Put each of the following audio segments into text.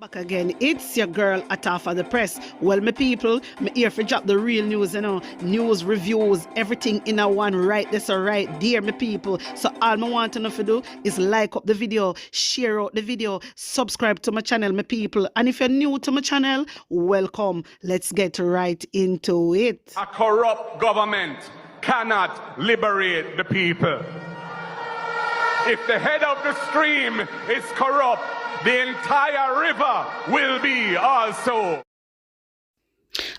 Back again, it's your girl Atafa the Press. Well, my people, me here for drop the real news, news, reviews, everything in a one right this or right there, my people. So all me want to know to do is like up the video, share out the video, subscribe to my channel, my people. And if you're new to my channel, welcome. Let's get right into it. A corrupt government cannot liberate the people. If the head of the stream is corrupt, the entire river will be also.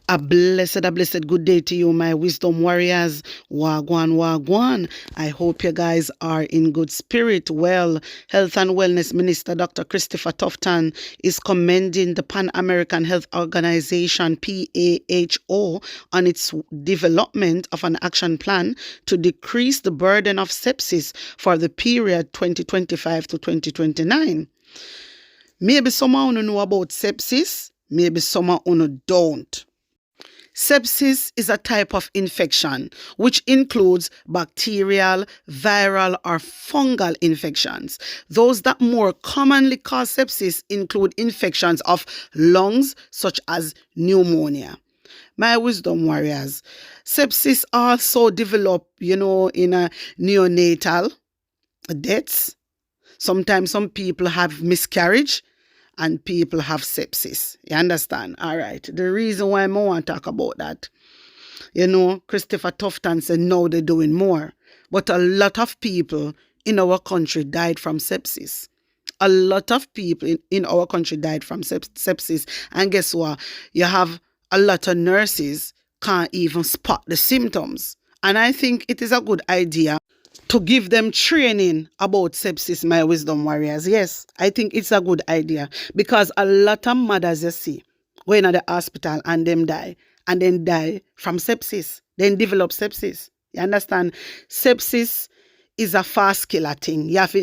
A blessed good day to you, my wisdom warriors. Wagwan, wagwan. I hope you guys are in good spirit. Well, Health and Wellness Minister Dr. Christopher Tufton is commending the Pan-American Health Organization, PAHO, on its development of an action plan to decrease the burden of sepsis for the period 2025 to 2029. Maybe someone who know about sepsis, maybe someone who don't. Sepsis is a type of infection which includes bacterial, viral, or fungal infections. Those that more commonly cause sepsis include infections of lungs such as pneumonia. My wisdom warriors, sepsis also develop, in a neonatal deaths. Sometimes some people have miscarriage and people have sepsis. You understand? All right. The reason why I want to talk about that, Christopher Tufton said no, they're doing more. But a lot of people in our country died from sepsis. A lot of people in our country died from sepsis. And guess what? You have a lot of nurses can't even spot the symptoms. And I think it is a good idea to give them training about sepsis, my wisdom warriors. Yes, I think it's a good idea because a lot of mothers, you see, going to the hospital and them die and then die from sepsis, then develop sepsis. You understand? Sepsis is a fast killer thing. You have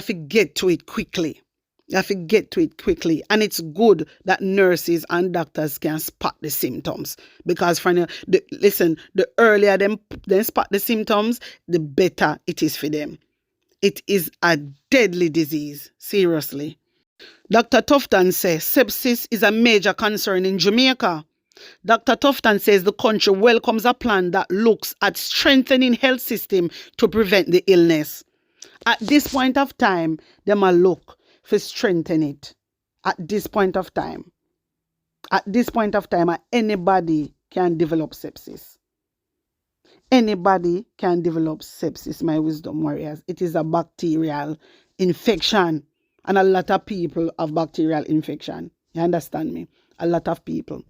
to get to it quickly. You have to get to it quickly. And it's good that nurses and doctors can spot the symptoms. Because, the earlier they spot the symptoms, the better it is for them. It is a deadly disease. Seriously. Dr. Tufton says sepsis is a major concern in Jamaica. Dr. Tufton says the country welcomes a plan that looks at strengthening health system to prevent the illness. At this point of time, they might look for strengthen it. At this point of time, anybody can develop sepsis. Anybody can develop sepsis, my wisdom warriors. It is a bacterial infection. And a lot of people have bacterial infection. You understand me? A lot of people.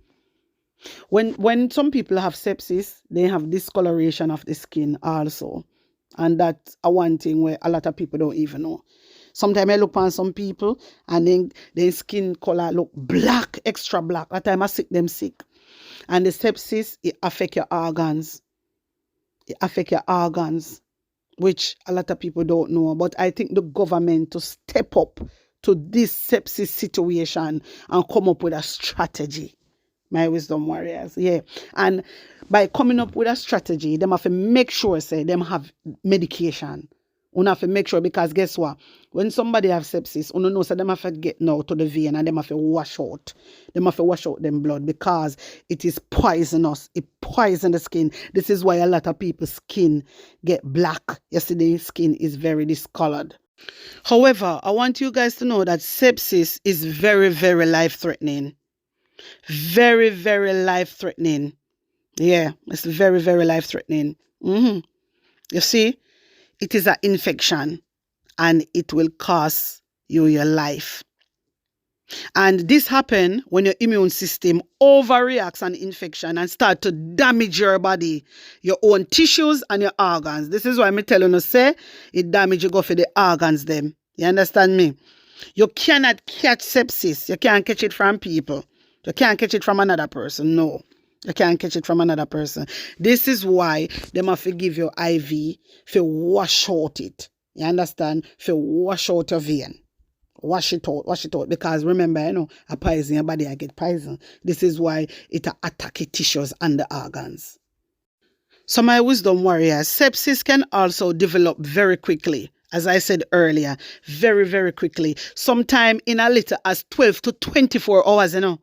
When some people have sepsis, they have discoloration of the skin also. And that's a one thing where a lot of people don't even know. Sometimes I look on some people and then their skin color look black, extra black. At time I sick them sick. And the sepsis, it affect your organs. It affect your organs, which a lot of people don't know. But I think the government to step up to this sepsis situation and come up with a strategy. My wisdom warriors, yeah. And by coming up with a strategy, them have to make sure, them have medication. You have to make sure, because guess what? When somebody have sepsis, you know, them have to get now to the vein and them have to wash out. Them have to wash out them blood because it is poisonous. It poisons the skin. This is why a lot of people's skin get black. Yesterday's skin is very discolored. However, I want you guys to know that sepsis is very, very life-threatening. Very, very life-threatening. Yeah, it's very, very life-threatening. You see, it is an infection and it will cost you your life. And this happens when your immune system overreacts an infection and start to damage your body, your own tissues and your organs. This is why I'm telling you, say, it damage you go for the organs them. You understand me? You cannot catch sepsis. You can't catch it from people. You can't catch it from another person. No. You can't catch it from another person. This is why they have to give you IV to wash out it. You understand? To wash out your vein. Wash it out. Because remember, a poison, your body I get poison. This is why it attack the tissues and the organs. So my wisdom warriors, sepsis can also develop very quickly as I said earlier, very, very quickly. Sometime in a little as 12 to 24 hours, you don't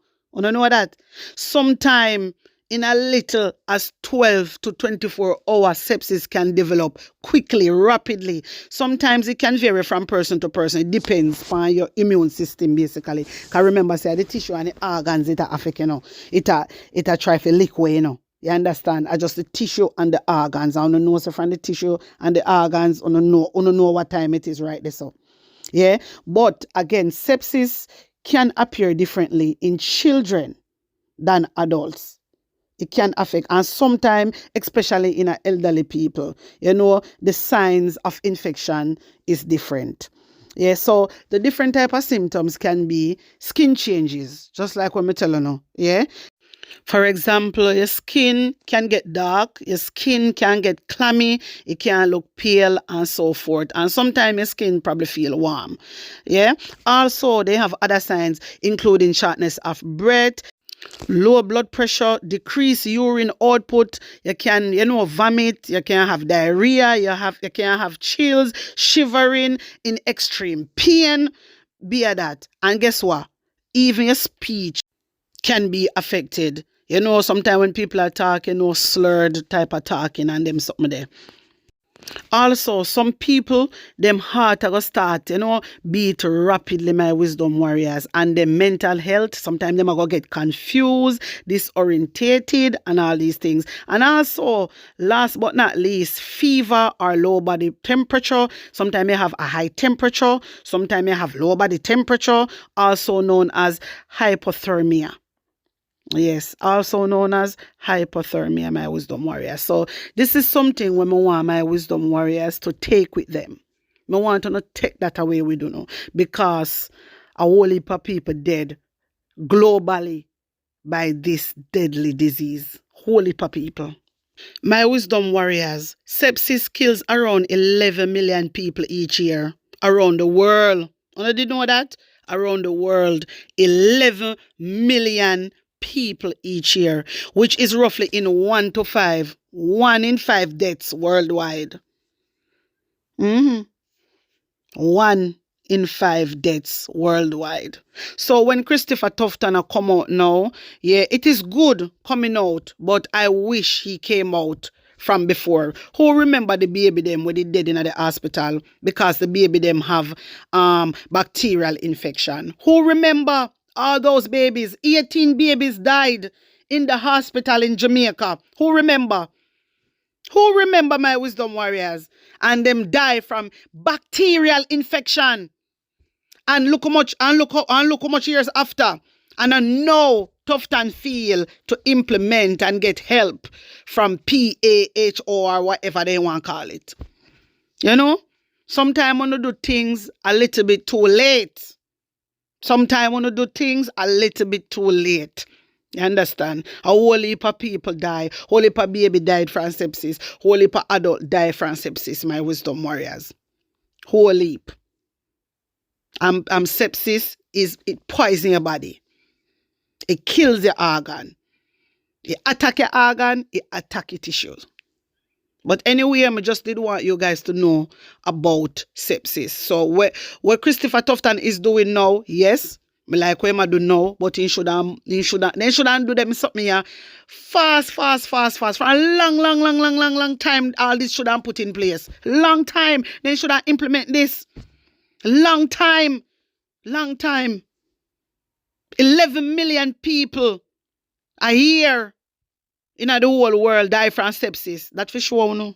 know that? Sometime in a little as 12 to 24 hours, sepsis can develop quickly, rapidly. Sometimes it can vary from person to person. It depends on your immune system, basically. Because remember, say, the tissue and the organs, it affect, it try to leak away, You understand? I just the tissue and the organs. I don't know so from the tissue and the organs. I don't know what time it is right there. So, yeah. But again, sepsis can appear differently in children than adults. It can affect, and sometimes, especially in elderly people, the signs of infection is different. Yeah, so the different type of symptoms can be skin changes, just like what I'm telling you. Yeah. For example, your skin can get dark, your skin can get clammy, it can look pale and so forth. And sometimes your skin probably feel warm. Yeah. Also, they have other signs, including shortness of breath, low blood pressure, decreased urine output. You can, vomit. You can have diarrhea. You can have chills, shivering, in extreme pain. Be that. And guess what? Even your speech can be affected. Sometimes when people are talking, slurred type of talking and them something there. Also, some people, them heart are going to start, beat rapidly, my wisdom warriors. And their mental health, sometimes them are going to get confused, disorientated, and all these things. And also, last but not least, fever or low body temperature. Sometimes you have a high temperature. Sometimes you have low body temperature, also known as hypothermia. Yes, also known as hypothermia, my wisdom warriors. So this is something when I want my wisdom warriors to take with them. I want to not take that away with you, because a whole heap of people dead globally by this deadly disease. Whole heap of people. My wisdom warriors, sepsis kills around 11 million people each year around the world. And did you know that? Around the world, 11 million people each year, which is roughly in 1 to 5. 1 in 5 deaths worldwide. 1 in 5 deaths worldwide. So when Christopher Tufton come out now, yeah, it is good coming out, but I wish he came out from before. Who remember the baby them when they dead in the hospital because the baby them have bacterial infection? Who remember all those babies? 18 babies died in the hospital in Jamaica. Who remember? Who remember, my wisdom warriors? And them die from bacterial infection. And look how much years after. And I know Tufton feel to implement and get help from PAHO or whatever they want to call it. Sometimes when you do things a little bit too late. Sometimes when you do things a little bit too late. You understand? A whole heap of people die. Whole heap of baby died from sepsis. Whole heap of adult died from sepsis, my wisdom warriors. Whole heap. Sepsis it poisons your body. It kills your organ. It attack your organ, it attack your tissues. But anyway, I just did want you guys to know about sepsis. So what Christopher Tufton is doing now, yes, me like what I do now, but they shouldn't do them something here fast. For a long time, all this should have put in place. Long time. They should have implement this. Long time. 11 million people a year in the whole world die from sepsis. That for sure, no.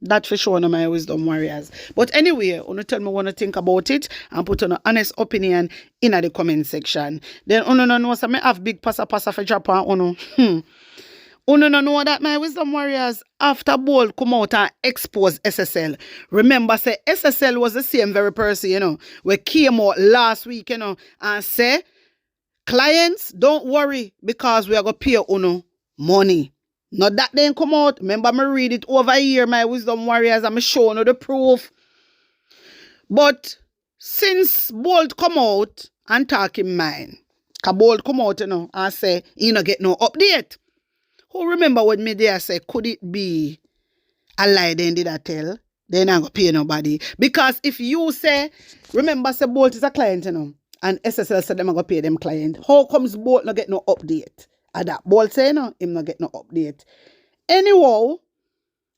That for sure, no, my wisdom warriors. But anyway, you tell me what you think about it and put an honest opinion in the comment section. Then, know, so I have big passa for Japan, know that, my wisdom warriors, after Bold come out and expose SSL. Remember, say SSL was the same very person, we came out last week, and say, clients, don't worry because we are going to pay money. Not that they come out. Remember, me read it over here, my wisdom warriors, I'm showing you the proof. But since Bold come out and talk in mine, because Bold come out, and say, he not get no update. Who remember what me there say, could it be a lie they did I tell? They're not going to pay nobody. Because if you say, remember, say Bolt is a client, you know, and SSL said them are going to pay them client. How comes Bolt not get no update? And that Bolt say, no, him not get no update. Anyhow,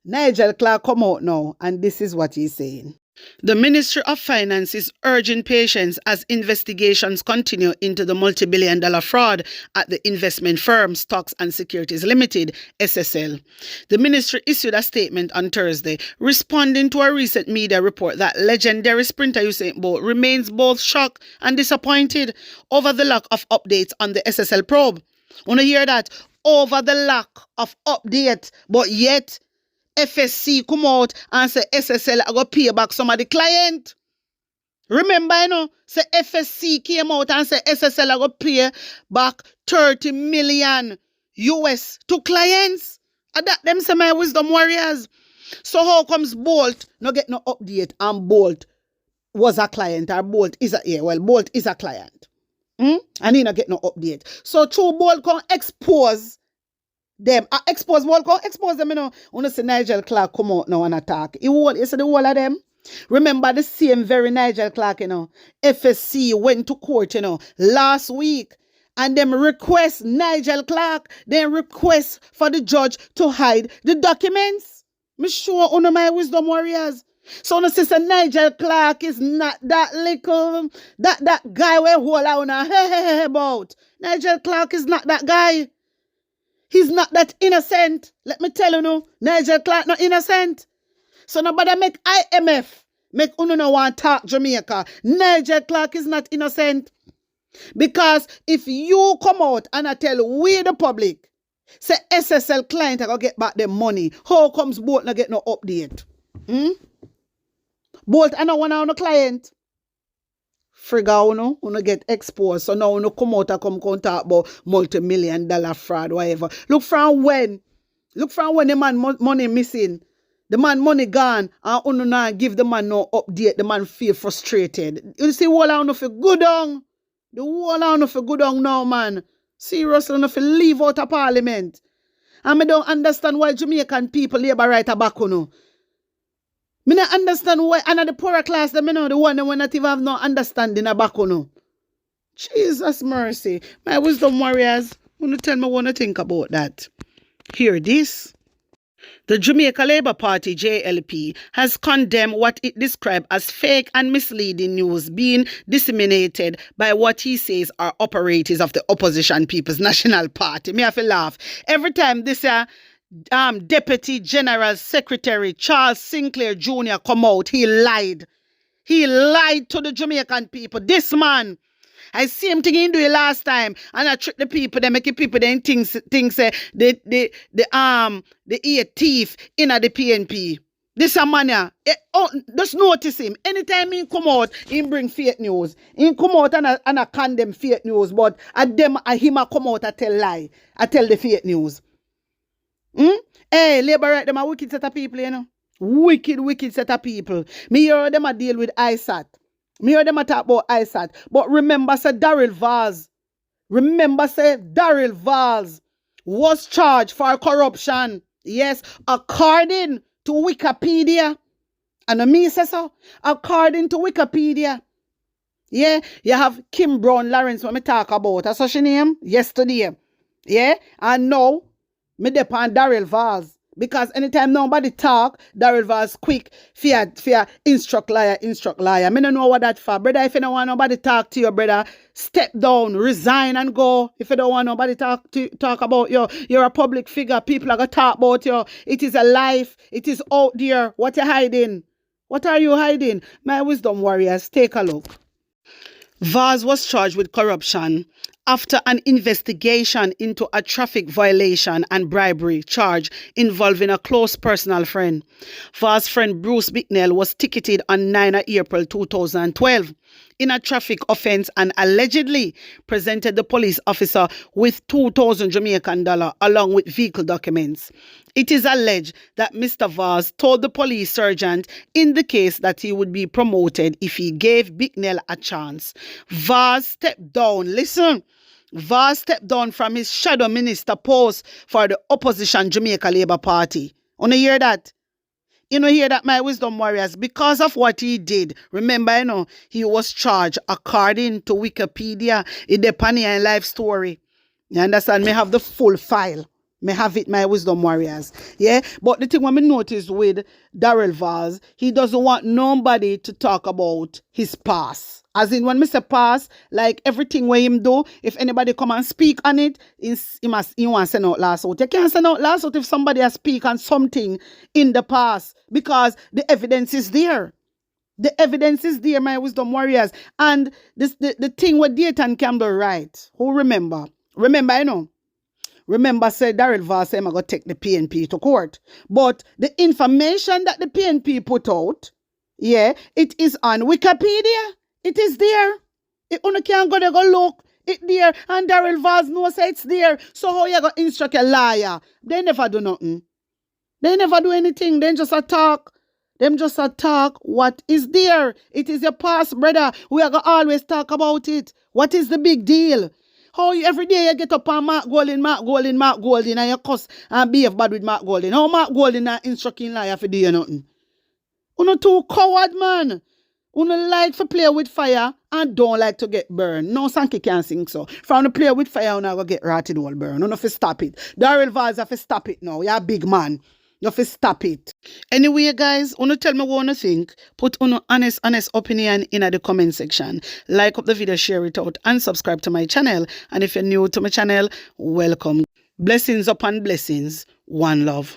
Nigel Clarke come out now, and this is what he's saying. The Ministry of Finance is urging patience as investigations continue into the multi-billion-dollar fraud at the investment firm Stocks and Securities Limited, SSL. The ministry issued a statement on Thursday responding to a recent media report that legendary sprinter Usain Bolt remains both shocked and disappointed over the lack of updates on the SSL probe. Wanna hear that? Over the lack of update, but yet FSC come out and say SSL are going to pay back some of the client. Remember, you know, say FSC came out and said SSL are going to pay back 30 million US to clients. And that them say my wisdom warriors. So how comes Bolt not get no update and Bolt was a client or Bolt is Bolt is a client. And he not get no update. So true Bolt can expose them. Expose them, you know. When you see Nigel Clarke come out now and attack. You see the whole of them. Remember the same very Nigel Clarke, you know. FSC went to court, you know, last week. And them request Nigel Clarke, they request for the judge to hide the documents. Me sure one of my wisdom warriors. So no sister Nigel Clarke is not that little, that guy we hold on about. Nigel Clarke is not that guy. He's not that innocent. Let me tell you no, Nigel Clarke not innocent. So nobody make IMF, make no want talk Jamaica. Nigel Clarke is not innocent. Because if you come out and I tell we the public, say SSL client are going to get back their money, how comes Bolt not get no update? Bolt and no one on the client. Friga uno get exposed. So now uno come out and come talk about multi-million-dollar fraud, whatever. Look from when the man money missing. The man money gone and uno not give the man no update. The man feel frustrated. You see what I uno feel good on? The whole I uno feel good on now, man. Seriously, uno feel leave out of parliament. And I don't understand why Jamaican people labor right back uno. Me not understand why another poorer class them, you know, the one that not even have no understanding about no. Jesus mercy. My wisdom warriors, wanna tell me what to think about that. Hear this. The Jamaica Labour Party, JLP, has condemned what it described as fake and misleading news being disseminated by what he says are operatives of the opposition People's National Party. Me have to laugh. Every time this Deputy General Secretary Charles Sinclair Jr. come out, he lied. He lied to the Jamaican people. This man, I see him thing he do it last time, and I trick the people. They make the people then think say the ear thief in the PNP. This a man ya. Just notice him. Anytime he come out, he bring fake news. He come out and I condemn fake news, but him a come out and tell lie. I tell the fake news. Hey, Labour right, them a wicked set of people, you know. Wicked set of people. Me hear them a deal with ISAT. Me hear them a talk about ISAT. But remember, say Daryl Vaz. Was charged for corruption. Yes, according to Wikipedia. And me say so. According to Wikipedia. Yeah, you have Kim Brown Lawrence when me talk about. That's what she name yesterday. Yeah, and now me depend Daryl Vaz. Because anytime nobody talk, Daryl Vaz quick fear instruct liar. Me don't know what that for. Brother, if you don't want nobody talk to you, brother, step down, resign and go. If you don't want nobody talk about you, you're a public figure. People are going to talk about you. It is a life. It is out there. What you hiding? What are you hiding? My wisdom warriors, take a look. Vaz was charged with corruption after an investigation into a traffic violation and bribery charge involving a close personal friend. Vaz's friend Bruce Bicknell was ticketed on 9 April 2012 in a traffic offense and allegedly presented the police officer with 2,000 Jamaican dollars along with vehicle documents. It is alleged that Mr. Vaz told the police sergeant in the case that he would be promoted if he gave Bicknell a chance. Vaz stepped down. Listen. Vaz stepped down from his shadow minister post for the opposition Jamaica Labour Party. Wanna hear that? You know, hear that, my wisdom warriors, because of what he did. Remember, you know, he was charged according to Wikipedia. It depends on life story. You understand? Me have the full file. Me have it, my wisdom warriors. Yeah. But the thing what me notice with Darrell Vaz, he doesn't want nobody to talk about his past. As in, when me say past, like everything where him do, if anybody come and speak on it, he want to send out lawsuit. You can't send out lawsuit if somebody has speak on something in the past, because the evidence is there. The evidence is there, my wisdom warriors. And this the thing with Dayton Campbell, right? Who remember? Remember, you know. Remember, said Darrell Vaz said, I'm going to take the PNP to court. But the information that the PNP put out, yeah, it is on Wikipedia. It is there. If you can't go there, go look. It there. And Darrell Vaz knows it's there. So how you going to instruct a liar? They never do nothing. They never do anything. They just attack. Them just attack what is there. It is your past, brother. We are going to always talk about it. What is the big deal? How every day you get up on Mark Golding, and you cuss and behave bad with Mark Golding. How Mark Golding are instructing liar for doing nothing? Uno too coward, man. Uno like to play with fire and don't like to get burned. No Sankey can sing so. From the play with fire, uno go get rotted all burn. Uno have to stop it. Darrell Vaz have to stop it now. You're a big man. You have to stop it. Anyway, guys, uno tell me what you think. Put uno honest opinion in the comment section. Like up the video, share it out, and subscribe to my channel. And if you're new to my channel, welcome. Blessings upon blessings. One love.